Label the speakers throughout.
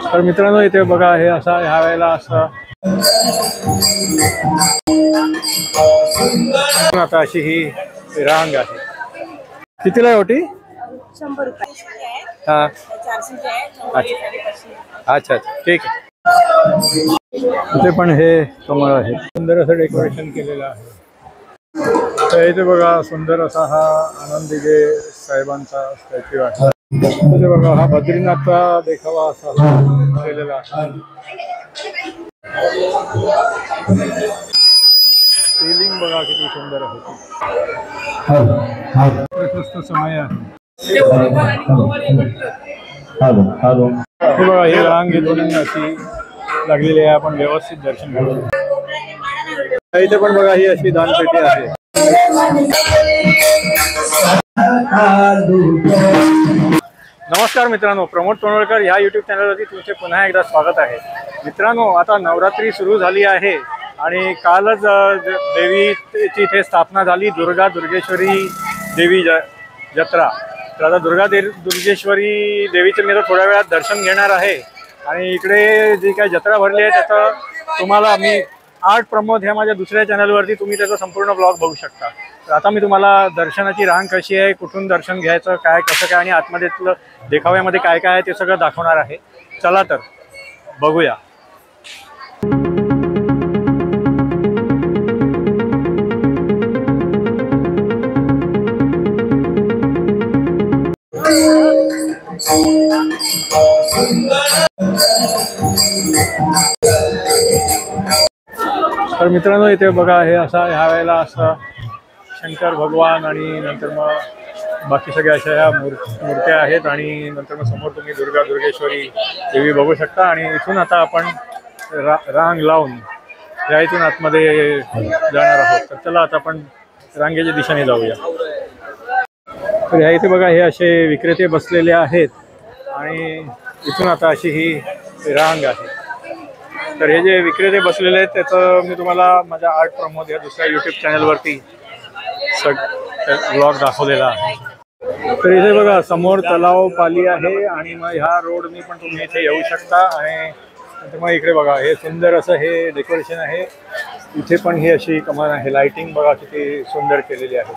Speaker 1: तर मित्रांनो इथे बघा हे असा ह्या वेळेला असं आता अशी ही रांग आहे. कितीला आहे ओटी?
Speaker 2: 100 रुपये.
Speaker 1: हा
Speaker 2: 400 आहे.
Speaker 1: अच्छा अच्छा ठीक आहे. इथे पण हे कमळ आहे. सुंदर असं डेकोरेशन केलेलं आहे. तर इथे बघा सुंदर असा हा आनंद दिघे साहेबांचा स्टॅच्यू आहे. इथे बघा हा बद्रीनाथचा देखावा असा केलेला आहे. सीलिंग बघा किती सुंदर आहे. प्रशस्त समय आहे. हे बघा ही रांग इथून अशी लागलेली आहे. आपण व्यवस्थित दर्शन घेऊ. इथे पण बघा ही अशी दानपेटी आहे. नमस्कार मित्रांनो, प्रमोद तोंडवलकर ह्या यूट्यूब चॅनलवरती तुमचे पुन्हा एकदा स्वागत आहे. मित्रांनो आता नवरात्री सुरू झाली आहे आणि कालच देवीची इथे स्थापना झाली. दुर्गेश्वरी देवी जत्रा. तर आता दुर्गेश्वरी देवीचं मी तर थोड्या वेळात दर्शन घेणार आहे. आणि इकडे जी काही जत्रा भरली आहे त्याचं तुम्हाला मी आर्ट प्रमोद ह्या माझ्या दुसऱ्या चॅनलवरती तुम्ही त्याचा संपूर्ण ब्लॉग बघू शकता. तर आता मी तुम्हाला दर्शनाची रांग कशी आहे, कुठून दर्शन घ्यायचं, काय कसं काय आणि आतमध्येतलं देखाव्यामध्ये काय काय आहे ते सगळं दाखवणार आहे. चला तर बघूया. तर मित्रांनो इथे बघा हे असा ह्या वेळेला असं शंकर भगवान आणि नंतर मग बाकी सगळ्या अशा ह्या मूर्त्या आहेत आणि नंतर मग समोर तुम्ही दुर्गेश्वरी देवी बघू शकता. आणि इथून आता आपण रांग लावून या इथून आतमध्ये जाणार आहोत. तर चला आता आपण रांगेच्या दिशेने जाऊया. तर ह्या इथे बघा हे असे विक्रेते बसलेले आहेत आणि इथून आता अशी ही रांग आहे. तर हे जे विक्रेते बसलेले आहेत त्याचं मी तुम्हाला माझ्या आर्ट प्रमोद या दुसऱ्या यूट्यूब चॅनलवरती ब्लॉग दाखवलेला आहे. तर इथे बघा समोर तलाव पाली आहे आणि मग ह्या रोडनी पण तुम्ही इथे येऊ शकता. आणि नंतर मग इकडे बघा हे सुंदर असं हे डेकोरेशन आहे. इथे पण ही अशी कमान आहे. लाइटिंग बघा किती सुंदर केलेली आहे.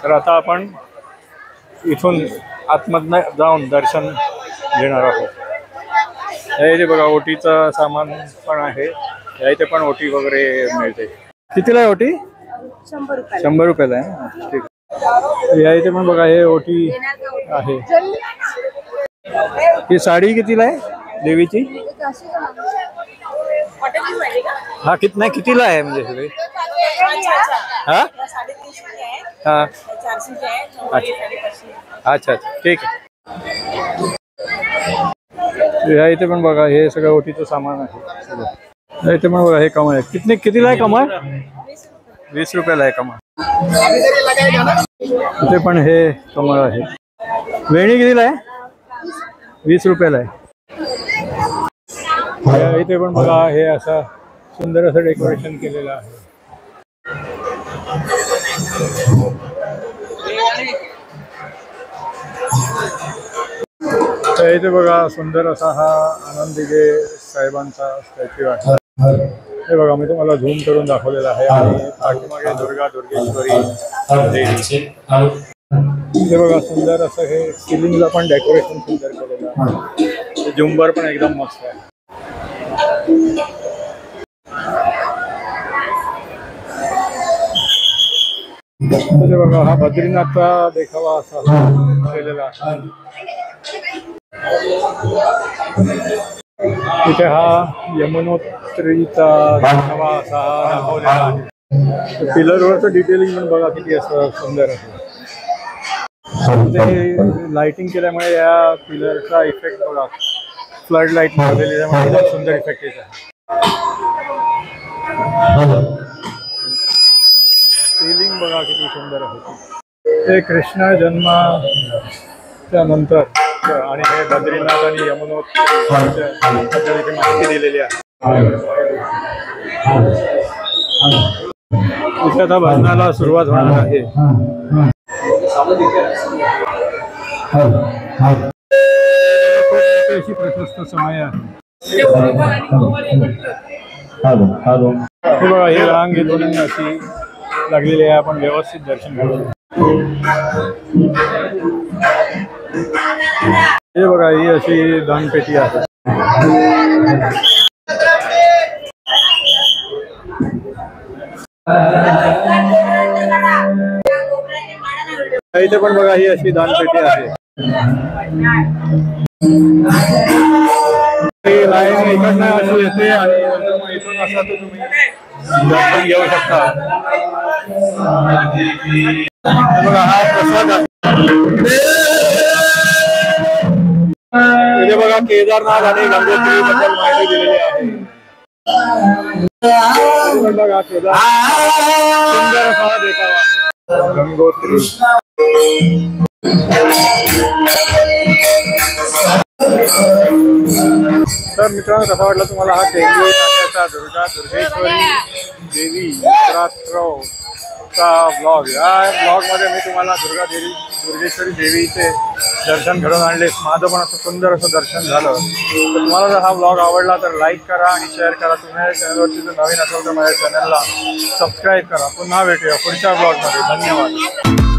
Speaker 1: तर आता आपण इथून आतमधनं जाऊन दर्शन घेणार आहोत. या इथे बघा ओटीचं सामान पण आहे. या इथे पण ओटी वगैरे मिळते. कितीला आहे ओटी?
Speaker 2: 100 रुपये.
Speaker 1: 100 रुपयाला आहे. ठीक. या इथे पण बघा हे ओटी आहे. ही साडी कितीला आहे देवीची? हा नाही कितीला आहे म्हणजे सगळे? हा हा अच्छा अच्छा ठीक आहे. या इथे पण बघा हे सगळं ओटीचं सामान आहे. इथे पण बघा हे कमळ आहे. कितीला आहे कमळ? 20 रुपयाला आहे कमळ. इथे पण हे कमळ आहे. वेणी कितीला आहे? 20 रुपयाला आहे. इथे पण बघा हे असं सुंदर असं डेकोरेशन केलेलं आहे. तर इथे बघा सुंदर असा हा आनंद दिघे साहेबांचा स्टॅच्यू आहे. हे बघा मी तुम्हाला झूम करून दाखवलेला आहे. आणि पाठीमागे दुर्गेश्वरी देवी. हे बघा सुंदर असं हे सिलिंगला पण डेकोरेशन सुंदर केलेलं आहे. झुंबर पण एकदम मस्त आहे. इथे बघा हा बद्रीनाथचा देखावा असा केलेला आहे. इथे हा यमुनोत्रीचा देखावा असा दाखवलेला आहे. पिलरवरचं डिटेलिंग पण बघा किती असं सुंदर आहे. लाइटिंग केल्यामुळे या पिलरचा इफेक्ट बघा फ्लड लाईट मारलेली त्यामुळे सुंदर इफेक्ट येत आहे. सीलिंग बघा किती सुंदर आहे. हे कृष्ण जन्माच्या नंतर आणि हे बद्रीनाथ आणि यमुनोत्रीची माहिती दिलेली आहे. इथे आता भजनाला सुरुवात होणार आहे. वाटते अशी प्रशस्त समय आहे. हे बघा ही रांग इथून अशी लागलेली आहे. आपण व्यवस्थित दर्शन घेऊ. हे बघा ही अशी दानपेटी आहे. इथे पण बघा ही अशी दानपेटी आहे. लाईन इकडनं अशी येते आणि इथून असं तर तुम्ही दर्शन घेऊ शकता. बघा हा प्रसाद आहे. इथे बघा केदारनाथ आणि गंगोत्री बद्दल माहिती दिलेली आहे. बघा केदारनाथ सुंदर असा देखावा आहे. गंगोत्री तर मित्रांनो कसा वाटला तुम्हाला हा टेंबू नाक्याचा दुर्गेश्वरी देवी नवरात्रचा ब्लॉग. या ब्लॉगमध्ये मी तुम्हाला दुर्गेश्वरी देवीचे दर्शन घडवून आणले. माझं पण असं सुंदर असं दर्शन झालं. तर तुम्हाला जर हा ब्लॉग आवडला तर लाईक करा आणि शेअर करा. तुम्ही या चॅनलवरती जर नवीन असेल तर माझ्या चॅनलला सबस्क्राईब करा. पुन्हा भेटूया पुढच्या ब्लॉगमध्ये. धन्यवाद.